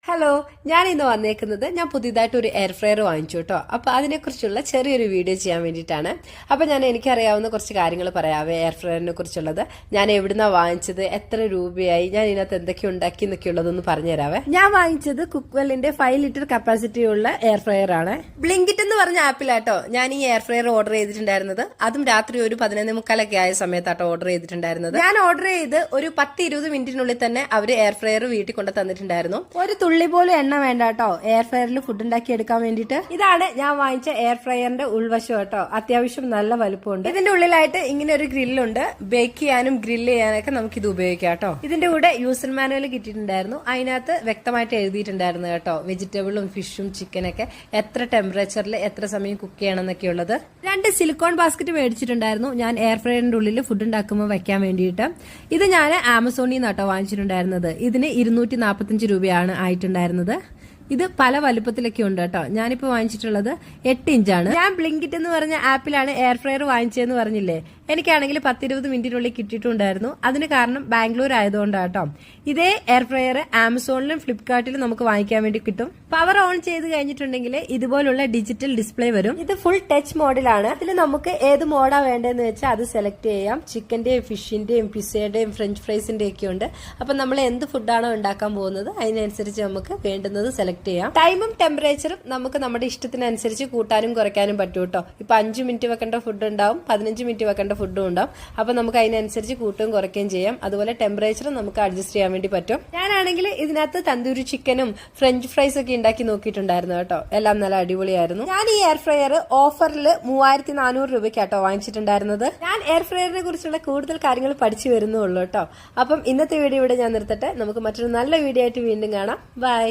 Hello, ഞാൻ ഇന്ന് വന്നേക്കുന്നത് ഞാൻ പുതിയതായിട്ട് ഒരു എയർ ഫ്രയർ വാങ്ങിച്ചു കേട്ടോ. അപ്പൊ അതിനെക്കുറിച്ചുള്ള ചെറിയൊരു വീഡിയോ ചെയ്യാൻ വേണ്ടിയിട്ടാണ്. അപ്പൊ ഞാൻ എനിക്കറിയാവുന്ന കുറച്ച് കാര്യങ്ങൾ പറയാവേ എയർ ഫ്രയറിനെ കുറിച്ചുള്ളത്. ഞാൻ എവിടുന്നാ വാങ്ങിച്ചത്, എത്ര രൂപയായി, ഞാൻ ഇതിനകത്ത് എന്തൊക്കെ ഉണ്ടാക്കി എന്നൊക്കെ ഉള്ളതൊന്ന് പറഞ്ഞുതരാവേ. ഞാൻ വാങ്ങിച്ചത് കുക്ക്വെല്ലിന്റെ 5 ലിറ്റർ കപ്പാസിറ്റി ഉള്ള എയർ ഫ്രയർ ആണ്. ബ്ലിങ്കിറ്റ് എന്ന് പറഞ്ഞ ആപ്പിലാട്ടോ ഞാൻ ഈ എയർ ഫ്രയർ ഓർഡർ ചെയ്തിട്ടുണ്ടായിരുന്നത്. അതും രാത്രി ഒരു 11:45 ആയ സമയത്താട്ടോ ഓർഡർ ചെയ്തിട്ടുണ്ടായിരുന്നത്. ഞാൻ ഓർഡർ ചെയ്ത് ഒരു 10-20 മിനിറ്റിനുള്ളിൽ തന്നെ അവര് എയർ ഫ്രയർ വീട്ടിൽ കൊണ്ട് തന്നിട്ടുണ്ടായിരുന്നു. ഒരു തുള്ളി പോലും എണ്ണ വേണ്ട കേട്ടോ എയർ ഫ്രയറിൽ ഫുഡ് ഉണ്ടാക്കി എടുക്കാൻ വേണ്ടിയിട്ട്. ഇതാണ് ഞാൻ വാങ്ങിച്ച എയർ ഫ്രയറിന്റെ ഉൾവശം കേട്ടോ. അത്യാവശ്യം നല്ല വലുപ്പമുണ്ട്. ഇതിന്റെ ഉള്ളിലായിട്ട് ഇങ്ങനെ ഒരു ഗ്രില്ലുണ്ട്. ബേക്ക് ചെയ്യാനും ഗ്രില്ല് ചെയ്യാനൊക്കെ നമുക്ക് ഇത് ഉപയോഗിക്കാം കേട്ടോ. ഇതിന്റെ കൂടെ യൂസർ മാനുവൽ കിട്ടിയിട്ടുണ്ടായിരുന്നു. അതിനകത്ത് വ്യക്തമായിട്ട് എഴുതിയിട്ടുണ്ടായിരുന്നു കേട്ടോ. വെജിറ്റബിളും ഫിഷും ചിക്കനൊക്കെ എത്ര ടെമ്പറേച്ചറിൽ എത്ര സമയം കുക്ക് ചെയ്യണം എന്നൊക്കെ ഉള്ളത്. 2 സിലിക്കോൺ ബാസ്ക്കറ്റ് മേടിച്ചിട്ടുണ്ടായിരുന്നു ഞാൻ എയർ ഫ്രയറിന്റെ ഉള്ളിൽ ഫുഡ് ഉണ്ടാക്കുമ്പോൾ വെക്കാൻ വേണ്ടിയിട്ട്. ഇത് ഞാൻ ആമസോണിൽ നിന്നാട്ടോ വാങ്ങിച്ചിട്ടുണ്ടായിരുന്നത്. ഇതിന് 245 രൂപയാണ് ആയിട്ടുണ്ടായിരുന്നത്. ഇത് പല വലുപ്പത്തിലൊക്കെ ഉണ്ട് കേട്ടോ. ഞാനിപ്പോ വാങ്ങിച്ചിട്ടുള്ളത് 8 ഇഞ്ചാണ്. ഞാൻ ബ്ലിങ്കിറ്റ് എന്ന് പറഞ്ഞ ആപ്പിലാണ് എയർ ഫ്രയർ വാങ്ങിച്ചതെന്ന് പറഞ്ഞില്ലേ. എനിക്കാണെങ്കിൽ 10-20 മിനിറ്റിനുള്ളിൽ കിട്ടിയിട്ടുണ്ടായിരുന്നു. അതിന് കാരണം ബാംഗ്ലൂർ ആയതുകൊണ്ടാട്ടോ. ഇതേ എയർ ഫ്രയർ ആമസോണിലും ഫ്ലിപ്കാർട്ടിലും നമുക്ക് വാങ്ങിക്കാൻ വേണ്ടി കിട്ടും. പവർ ഓൺ ചെയ്ത് കഴിഞ്ഞിട്ടുണ്ടെങ്കിൽ ഇതുപോലുള്ള ഡിജിറ്റൽ ഡിസ്പ്ലേ വരും. ഇത് ഫുൾ ടച്ച് മോഡിലാണ്. ഇതിൽ നമുക്ക് ഏത് മോഡാ വേണ്ടതെന്ന് വെച്ചാൽ അത് സെലക്ട് ചെയ്യാം. ചിക്കന്റെയും ഫിഷിന്റെയും പിസയുടെയും ഫ്രഞ്ച് ഫ്രൈസിന്റെ ഒക്കെ ഉണ്ട്. അപ്പൊ നമ്മൾ എന്ത് ഫുഡാണോ ഉണ്ടാക്കാൻ പോകുന്നത് അതിനനുസരിച്ച് നമുക്ക് വേണ്ടുന്നത് സെലക്ട് ചെയ്യാം. ടൈമും ടെമ്പറേച്ചറും നമുക്ക് നമ്മുടെ ഇഷ്ടത്തിനനുസരിച്ച് കൂട്ടാനും കുറയ്ക്കാനും പറ്റും കേട്ടോ. ഇപ്പൊ 5 മിനിറ്റ് വെക്കേണ്ട ഫുഡ് ഉണ്ടാവും, 15 മിനിറ്റ് വെക്കേണ്ട ഫുഡും ഉണ്ടാവും. അപ്പൊ നമുക്ക് അതിനനുസരിച്ച് കൂട്ടുകയും കുറയ്ക്കുകയും ചെയ്യാം. അതുപോലെ ടെമ്പറേച്ചർ നമുക്ക് അഡ്ജസ്റ്റ് ചെയ്യാൻ വേണ്ടി പറ്റും. ഞാനാണെങ്കിൽ ഇതിനകത്ത് തന്തൂരി ചിക്കനും ഫ്രഞ്ച് ഫ്രൈസ് ഒക്കെ ഉണ്ടാക്കി നോക്കിയിട്ടുണ്ടായിരുന്നു കേട്ടോ. എല്ലാം നല്ല അടിപൊളിയായിരുന്നു. ഞാൻ ഈ എയർ ഫ്രയർ ഓഫറിൽ 3400 രൂപയ്ക്കാട്ടോ വാങ്ങിച്ചിട്ടുണ്ടായിരുന്നത്. ഞാൻ എയർ ഫ്രയറിനെ കുറിച്ചുള്ള കൂടുതൽ കാര്യങ്ങൾ പഠിച്ചു വരുന്നുള്ളൂ കേട്ടോ. അപ്പം ഇന്നത്തെ വീഡിയോ ഇവിടെ ഞാൻ നിർത്തട്ടെ. നമുക്ക് മറ്റൊരു നല്ല വീഡിയോ ആയിട്ട് വീണ്ടും കാണാം. ബൈ.